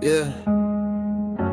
Yeah.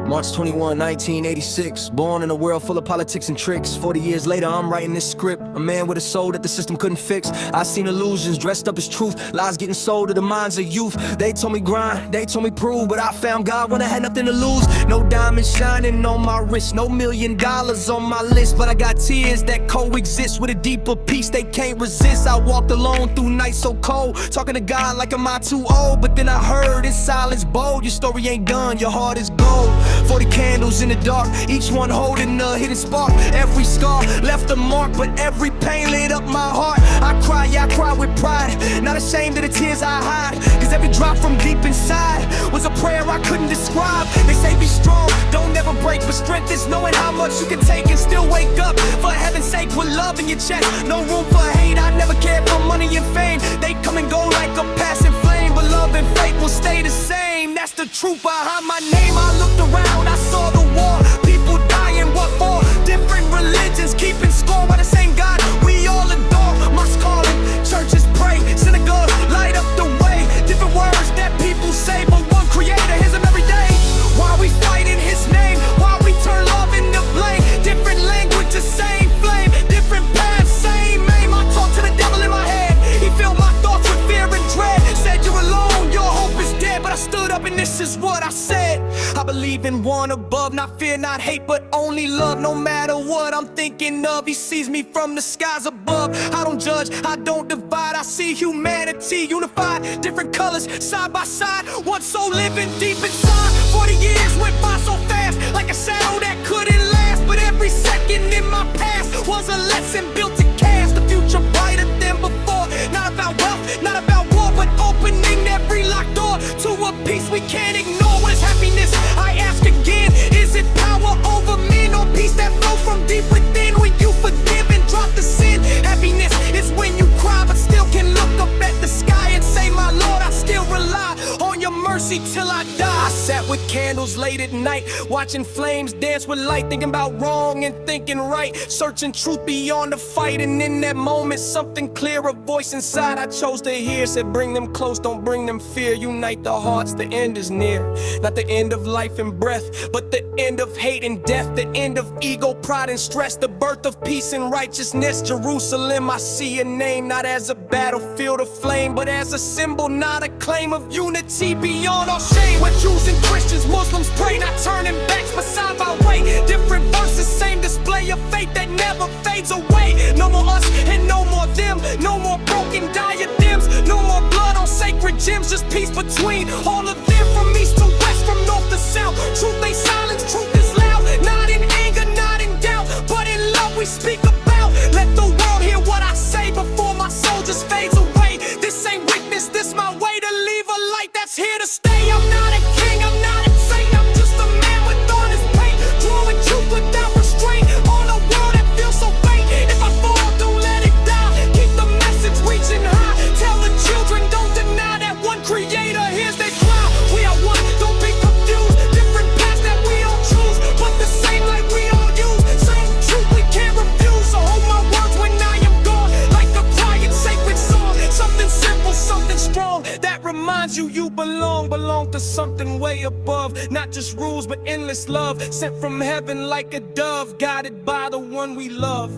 March 21, 1986. Born in a world full of politics and tricks. 40 years later, I'm writing this script. A man with a soul that the system couldn't fix. I seen illusions dressed up as truth. Lies getting sold to the minds of youth. They told me grind, they told me prove, but I found God when I had nothing to lose. No diamonds shining on my wrist, no $1 million on my list, but I got tears that coexist with a deeper peace they can't resist. I walked alone through nights so cold, talking to God like am I too old? But then I heard in silence bold, your story ain't done, your heart is gold. 40 candles in the dark, each one holding a hidden spark. Every scar left a mark, but every pain lit up my heart. I cry with pride, not ashamed of the tears I hide, cause every drop from deep inside was a prayer I couldn't describe. They say be strong, don't ever break, but strength is knowing how much you can take and still wake up. For heaven's sake, with love in your chest, no room for hate. I never cared for money and fame, they come and go like a passing flame, but love and faith will stay the same. That's the truth behind my name. I looked around, I saw the war, people dying, what for? Different religions keeping score by the same God we all adore. Mosque calling, churches pray, synagogue light up the way. Different words that people say, but one creator hears them every day. Why we fight in his name? Why we turn love into blame? Different languages, same flame, different paths, same aim. I talk to the devil in my head, he filled my thoughts with fear and dread. Said you're alone, your hope is dead, but I stood up and this is what I said. I believe in one above, not fear, not hate, but only love. No matter what I'm thinking of, he sees me from the skies above. I don't judge, I don't divide, I see humanity unified. Different colors, side by side, one soul living deep inside. 40 years went by so fast, like a shadow that couldn't last. But every second in my past was a lesson built to cast the future brighter than before. Not about wealth, not about war, but opening every locked door to a peace we can't ignore. What is happiness? I ask again, is it power over men or peace that flows from deep within when you forgive and drop the sin? Happiness is when you cry but still can look up at the sky and say, my Lord, I still rely on your mercy till I die. I sat with candles late at night, watching flames dance with light, thinking about wrong and thinking right, searching truth beyond the fight. And in that moment something clear, a voice inside I chose to hear, said bring them close, don't bring them fear. Unite the hearts, the end is near. Not the end of life and breath, but the end of hate and death. The end of ego, pride and stress, the birth of peace and righteousness. Jerusalem, I see your name, not as a battlefield of flame, but as a symbol, not a claim of unity beyond all shame. We're Jews and Christians, Muslims pray, not turning backs but side by way. Different verses, same display of faith that never fades away. No more us and no more them, no more broken diadems, no more blood on sacred gems, just peace between all of them. From east to west, from north to south, truth ain't silence, truth is loud. Not in anger, not in doubt, but in love we speak about. Let the world hear what I say before my soul just fades away. This ain't weakness, this my way to leave a light that's here to stay. I'm not a king, I'm not a saint, I'm just a man with honest pain, drawing truth without restraint on a world that feels so faint. If I fall, don't let it die, keep the message reaching high. Tell the children, don't deny that one creator hears their cry. We are one, don't be confused, different paths that we all choose, but the same light we all use, same truth we can't refuse. So hold my words when I am gone, like a quiet sacred song, something simple, something strong that reminds you you belong to something way above. Not just rules but endless love, sent from heaven like a dove, guided by the one we love.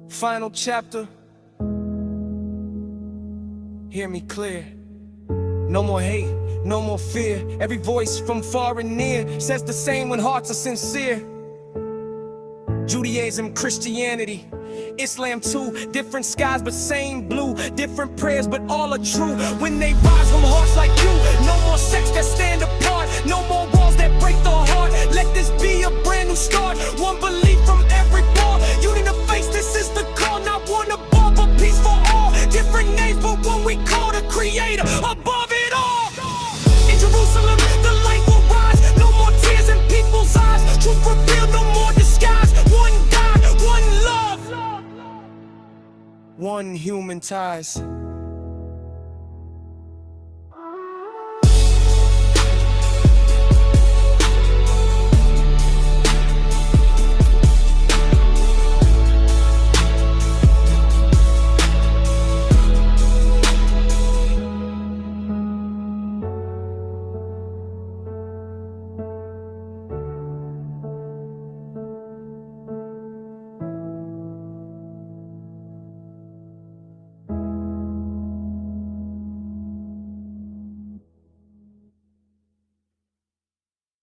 Final chapter, hear me clear. No more hate, no more fear. Every voice from far and near says the same when hearts are sincere. Judaism, Christianity, Islam too, different skies but same blue, different prayers but all are true. When they rise from hearts like you, no more sects that stand apart, no more walls that break the heart. Let this be a brand new start, one belief from every bar. Unity to face, this is the call, not one above but peace for all. Different names but one we call the creator above it all. In Jerusalem the light will rise, no more tears in people's eyes, truth revealed, no more disguise. One God, one love, one human ties.